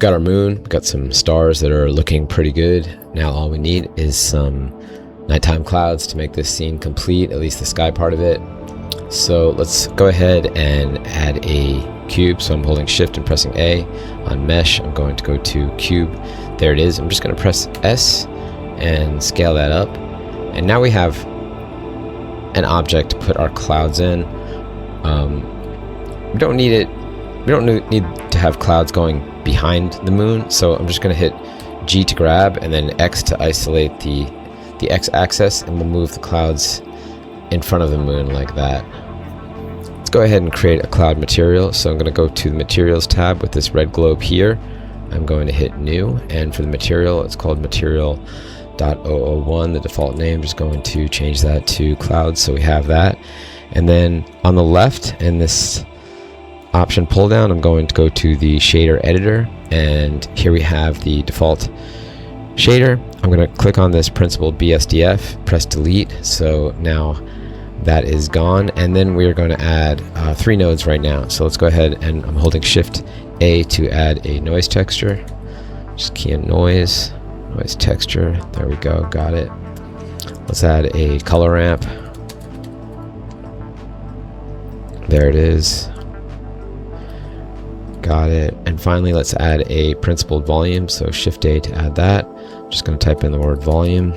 got our moon, we've got some stars that are looking pretty good. Now all we need is some nighttime clouds to make this scene complete, at least the sky part of it. So let's go ahead and add a cube. So I'm holding shift and pressing A. On mesh, I'm going to go to cube. There it is. I'm just going to press S and scale that up. And now we have an object to put our clouds in. We don't need it. We don't need to have clouds going behind the moon. So I'm just going to hit G to grab and then X to isolate the X-axis, and we'll move the clouds in front of the moon like that. Let's go ahead and create a cloud material. So I'm going to go to the materials tab with this red globe here. I'm going to hit new, and for the material, it's called material.001. The default name, just going to change that to clouds, so we have that. And then on the left in this option pull down, I'm going to go to the shader editor, and here we have the default shader. I'm going to click on this principled BSDF, press delete, so now that is gone. And then we're going to add 3 nodes right now. So let's go ahead, and I'm holding shift A to add a noise texture. Just key in noise texture. There we go, got it. Let's add a color ramp. There it is. Got it. And finally, let's add a principled volume. So shift A to add that. Just going to type in the word volume.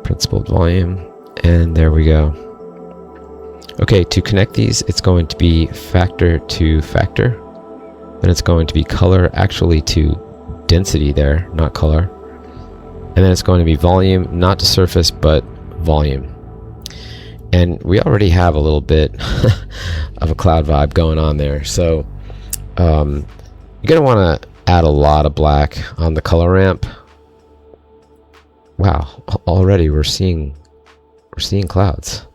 Principled volume. And there we go. Okay, to connect these, it's going to be factor to factor. Then it's going to be color actually to density there, not color. And then it's going to be volume, not to surface, but volume. And we already have a little bit of a cloud vibe going on there. So you're going to want to add a lot of black on the color ramp. Wow, already we're seeing clouds.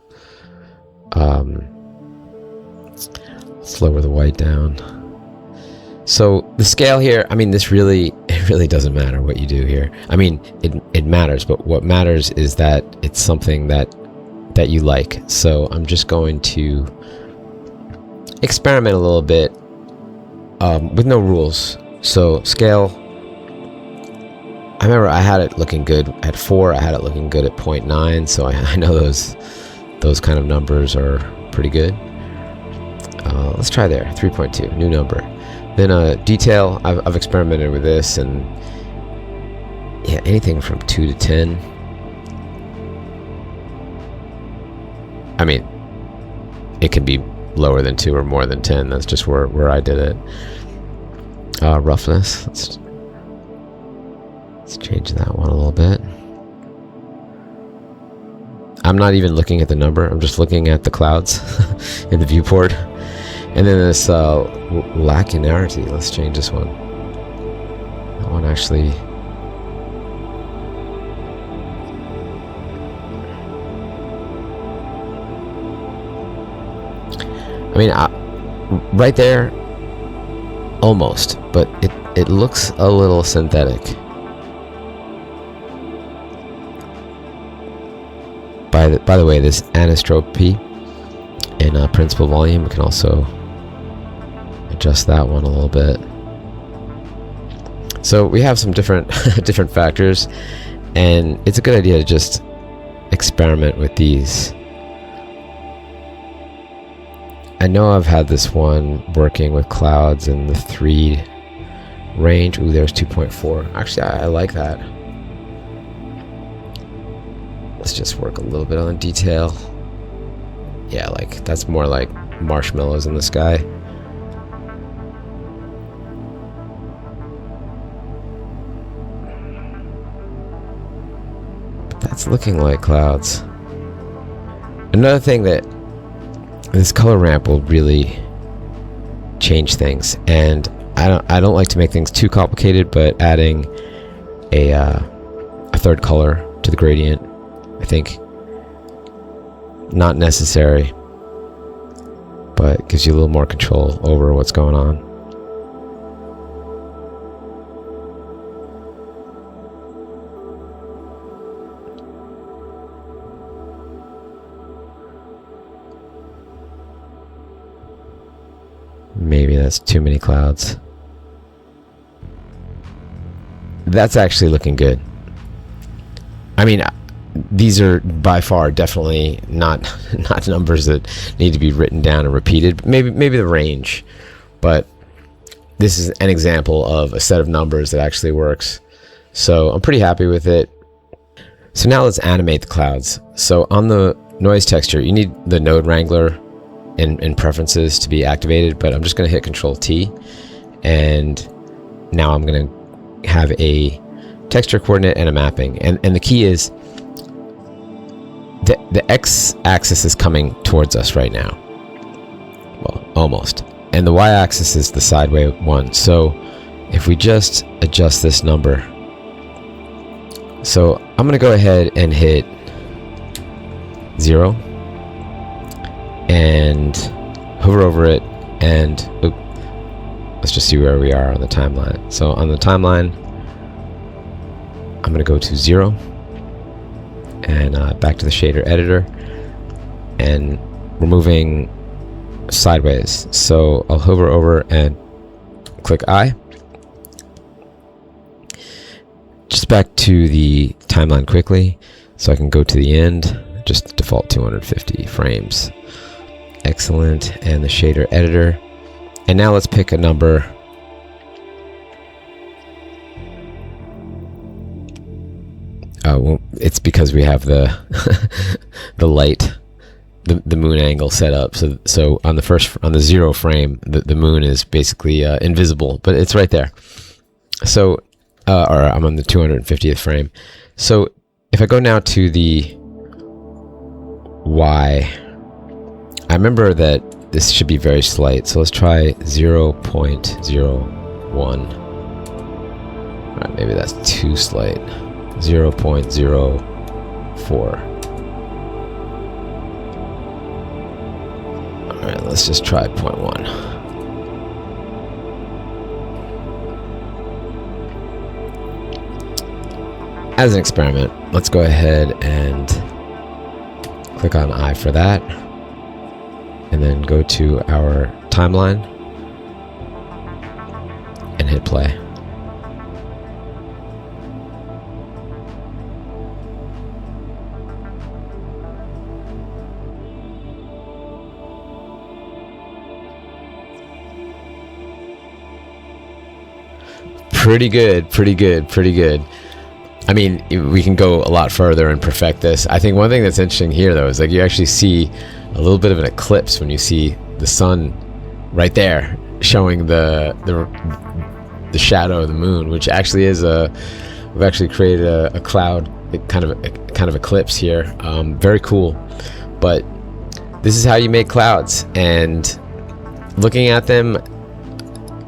Let's lower the white down. So the scale here, I mean, it really doesn't matter what you do here. I mean, it matters, but what matters is that it's something that you like. So I'm just going to experiment a little bit with no rules. So scale, I remember I had it looking good at 4, I had it looking good at 0.9, so I know those kind of numbers are pretty good. Let's try there, 3.2, new number. Then detail, I've experimented with this, and yeah, anything from 2 to 10. I mean, it can be lower than 2 or more than 10. That's just where I did it. Roughness, let's change that one a little bit. I'm not even looking at the number, I'm just looking at the clouds in the viewport. And then this lacunarity, let's change this one. That one actually... I mean, right there, almost, but it looks a little synthetic. By the way, this anisotropy in principal volume, we can also adjust that one a little bit. So we have some different different factors, and it's a good idea to just experiment with these. I know I've had this one working with clouds in the 3 range. Ooh, there's 2.4. Actually, I like that. Let's just work a little bit on the detail. Yeah, like that's more like marshmallows in the sky. But that's looking like clouds. Another thing that this color ramp will really change things, and I don't like to make things too complicated, but adding a third color to the gradient, I think, not necessary, but gives you a little more control over what's going on. Maybe that's too many clouds. that's actually looking good. I mean, these are by far definitely not numbers that need to be written down and repeated. Maybe the range, but this is an example of a set of numbers that actually works. So I'm pretty happy with it. So now let's animate the clouds. So on the noise texture, you need the node wrangler in preferences to be activated, but I'm just going to hit Control T, and now I'm going to have a texture coordinate and a mapping. And the key is the x-axis is coming towards us right now. Well, almost. And the y-axis is the sideway one. So if we just adjust this number, so I'm going to go ahead and hit 0 and hover over it, and let's just see where we are on the timeline. So on the timeline, I'm going to go to 0 and back to the shader editor, and we're moving sideways. So I'll hover over and click I. Just back to the timeline quickly, so I can go to the end. Just default 250 frames. Excellent. And the shader editor. And now let's pick a number. Well, it's because we have the the light, the moon angle set up. So on the 0 frame, the moon is basically invisible, but it's right there. So or I'm on the 250th frame. So if I go now to the Y, I remember that this should be very slight. So let's try 0.01. All right, maybe that's too slight. 0.04. All right, let's just try 0.1. As an experiment, let's go ahead and click on I for that, and then go to our timeline and hit play. Pretty good. I mean, we can go a lot further and perfect this. I think one thing that's interesting here, though, is like you actually see a little bit of an eclipse when you see the sun right there, showing the shadow of the moon, which actually is we've actually created a cloud, kind of eclipse here. Very cool. But this is how you make clouds, and looking at them,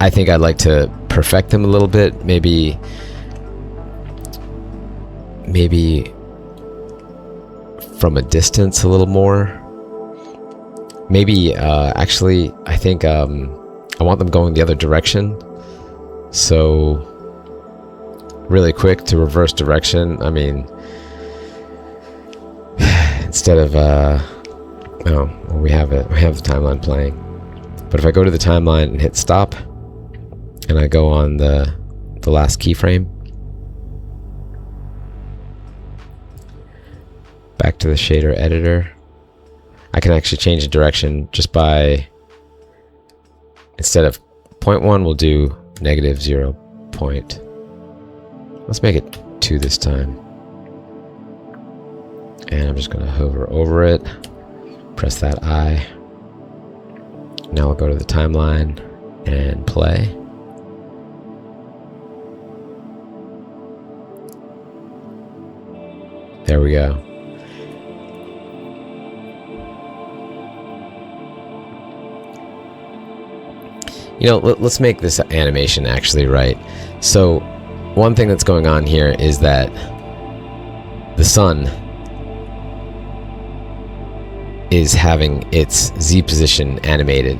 I think I'd like to perfect them a little bit. Maybe from a distance a little more. Maybe actually I think I want them going the other direction. So really quick to reverse direction. I mean, instead of we have the timeline playing. But if I go to the timeline and hit stop, and I go on the last keyframe, back to the shader editor, I can actually change the direction just by, instead of 0.1, we'll do -0. Let's make it 2 this time. And I'm just going to hover over it, press that I. Now I'll go to the timeline and play. There we go. You know, let's make this animation actually right. So one thing that's going on here is that the sun is having its Z position animated.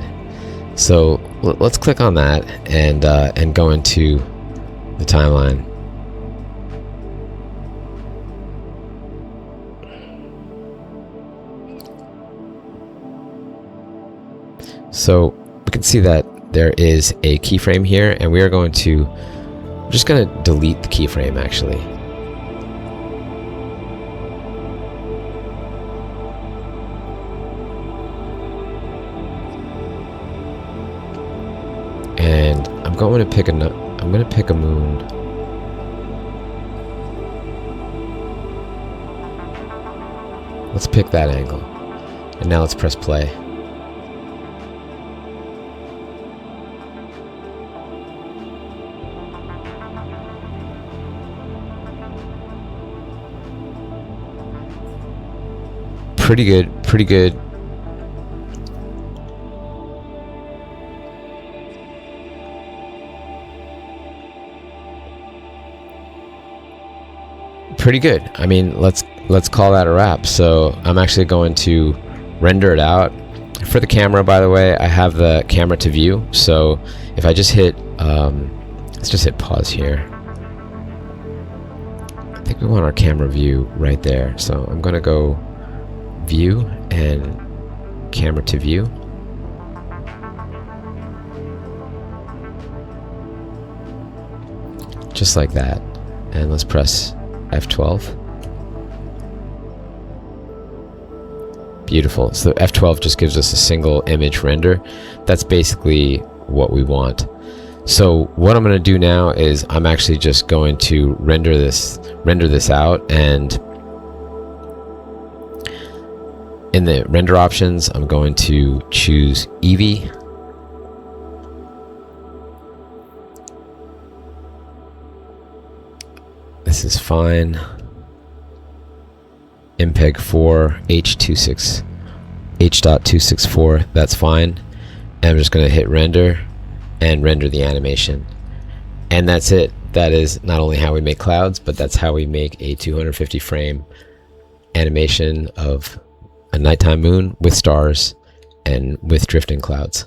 So let's click on that and go into the timeline. So we can see that there is a keyframe here, and we are going to I'm just gonna delete the keyframe actually. And I'm going to pick a moon. Let's pick that angle. And now let's press play. Pretty good, pretty good. Pretty good. I mean, let's call that a wrap. So I'm actually going to render it out. For the camera, by the way, I have the camera to view. So if I just hit, let's just hit pause here. I think we want our camera view right there. So I'm gonna go view and camera to view. Just like that. And let's press F12. Beautiful. So F12 just gives us a single image render. That's basically what we want. So what I'm going to do now is I'm actually just going to render this out, and in the render options I'm going to choose Eevee. This is fine. MPEG 4 H.264, that's fine. And I'm just going to hit render and render the animation. And that's it. That is not only how we make clouds, but that's how we make a 250 frame animation of a nighttime moon with stars and with drifting clouds.